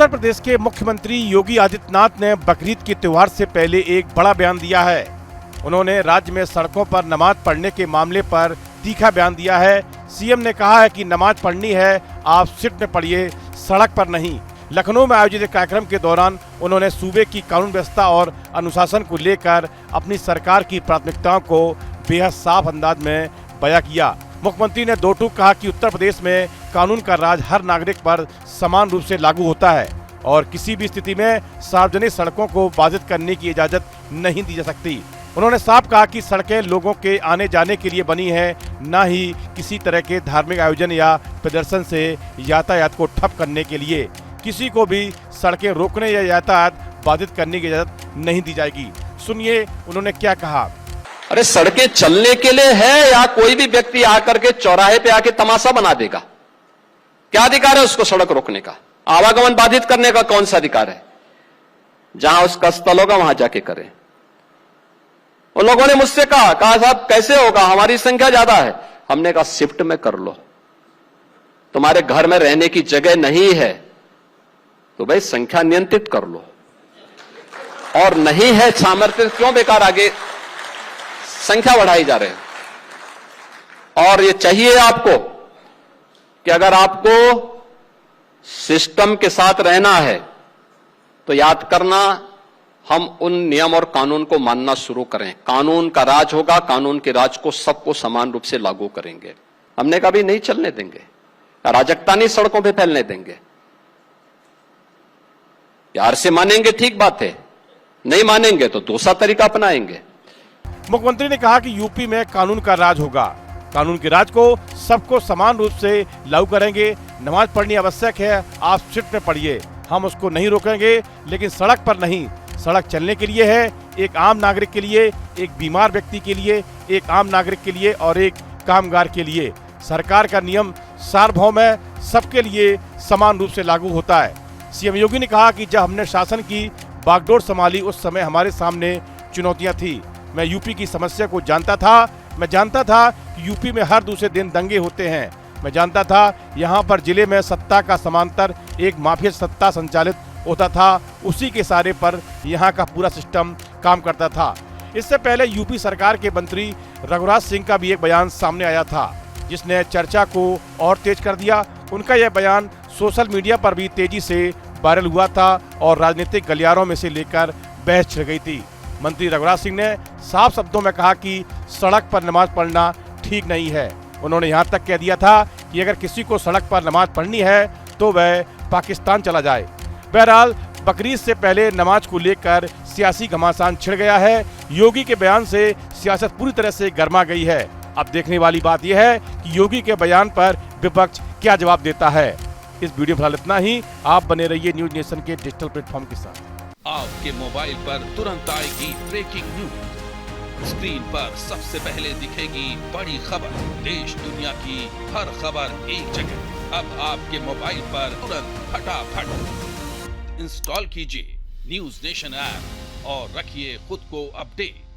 उत्तर प्रदेश के मुख्यमंत्री योगी आदित्यनाथ ने बकरीद के त्योहार से पहले एक बड़ा बयान दिया है। उन्होंने राज्य में सड़कों पर नमाज पढ़ने के मामले पर तीखा बयान दिया है। सीएम ने कहा है कि नमाज पढ़नी है, आप सिर्फ में पढ़िए, सड़क पर नहीं। लखनऊ में आयोजित एक कार्यक्रम के दौरान उन्होंने सूबे की कानून व्यवस्था और अनुशासन को लेकर अपनी सरकार की प्राथमिकताओं को बेहद साफ अंदाज में बयां किया। मुख्यमंत्री ने दो टूक कहा कि उत्तर प्रदेश में कानून का राज हर नागरिक पर समान रूप से लागू होता है और किसी भी स्थिति में सार्वजनिक सड़कों को बाधित करने की इजाजत नहीं दी जा सकती। उन्होंने साफ कहा कि सड़कें लोगों के आने जाने के लिए बनी है, न ही किसी तरह के धार्मिक आयोजन या प्रदर्शन से यातायात को ठप करने के लिए। किसी को भी सड़कें रोकने या यातायात बाधित करने की इजाजत नहीं दी जाएगी। सुनिए उन्होंने क्या कहा। अरे सड़कें चलने के लिए है या कोई भी व्यक्ति आकर के चौराहे पे आके तमाशा बना देगा? क्या अधिकार है उसको सड़क रोकने का? आवागमन बाधित करने का कौन सा अधिकार है? जहां उसका स्थल होगा वहां जाके करें। उन लोगों ने मुझसे कहा साहब कैसे होगा, हमारी संख्या ज्यादा है। हमने कहा शिफ्ट में कर लो, तुम्हारे घर में रहने की जगह नहीं है तो भाई संख्या नियंत्रित कर लो, और नहीं है सामर्थ्य क्यों बेकार आगे संख्या बढ़ाई जा रहे हैं। और ये चाहिए आपको कि अगर आपको सिस्टम के साथ रहना है तो याद करना, हम उन नियम और कानून को मानना शुरू करें। कानून का राज होगा, कानून के राज को सबको समान रूप से लागू करेंगे। हमने कभी नहीं चलने देंगे, अराजकता नहीं सड़कों पे फैलने देंगे। प्यार से मानेंगे ठीक बात है, नहीं मानेंगे तो दूसरा तरीका अपनाएंगे। मुख्यमंत्री ने कहा कि यूपी में कानून का राज होगा, कानून के राज को सबको समान रूप से लागू करेंगे। नमाज पढ़नी आवश्यक है, आप सिर्फ में पढ़िए, हम उसको नहीं रोकेंगे, लेकिन सड़क पर नहीं। सड़क चलने के लिए है, एक आम नागरिक के लिए, एक बीमार व्यक्ति के लिए, एक आम नागरिक के लिए और एक कामगार के लिए। सरकार का नियम सार्वभौम है, सबके लिए समान रूप से लागू होता है। सीएम योगी ने कहा कि जब हमने शासन की बागडोर संभाली उस समय हमारे सामने चुनौतियां थी। मैं यूपी की समस्या को जानता था। मैं जानता था कि यूपी में हर दूसरे दिन दंगे होते हैं। मैं जानता था यहाँ पर जिले में सत्ता का समांतर एक माफिया सत्ता संचालित होता था, उसी के सहारे पर यहाँ का पूरा सिस्टम काम करता था। इससे पहले यूपी सरकार के मंत्री रघुराज सिंह का भी एक बयान सामने आया था, जिसने चर्चा को और तेज कर दिया। उनका यह बयान सोशल मीडिया पर भी तेजी से वायरल हुआ था और राजनीतिक गलियारों में से लेकर बहस छिड़ गई थी। मंत्री रघुराज सिंह ने साफ शब्दों में कहा कि सड़क पर नमाज पढ़ना ठीक नहीं है। उन्होंने यहाँ तक कह दिया था कि अगर किसी को सड़क पर नमाज पढ़नी है तो वह पाकिस्तान चला जाए। बहरहाल बकरीद से पहले नमाज को लेकर सियासी घमासान छिड़ गया है। योगी के बयान से सियासत पूरी तरह से गर्मा गई है। अब देखने वाली बात यह है कि योगी के बयान पर विपक्ष क्या जवाब देता है। इस वीडियो फिलहाल इतना ही। आप बने रहिए न्यूज नेशन के डिजिटल प्लेटफॉर्म के साथ। आपके मोबाइल पर तुरंत आएगी ब्रेकिंग न्यूज। स्क्रीन पर सबसे पहले दिखेगी बड़ी खबर, देश दुनिया की हर खबर एक जगह। अब आपके मोबाइल पर तुरंत फटाफट इंस्टॉल कीजिए न्यूज नेशन ऐप और रखिए खुद को अपडेट।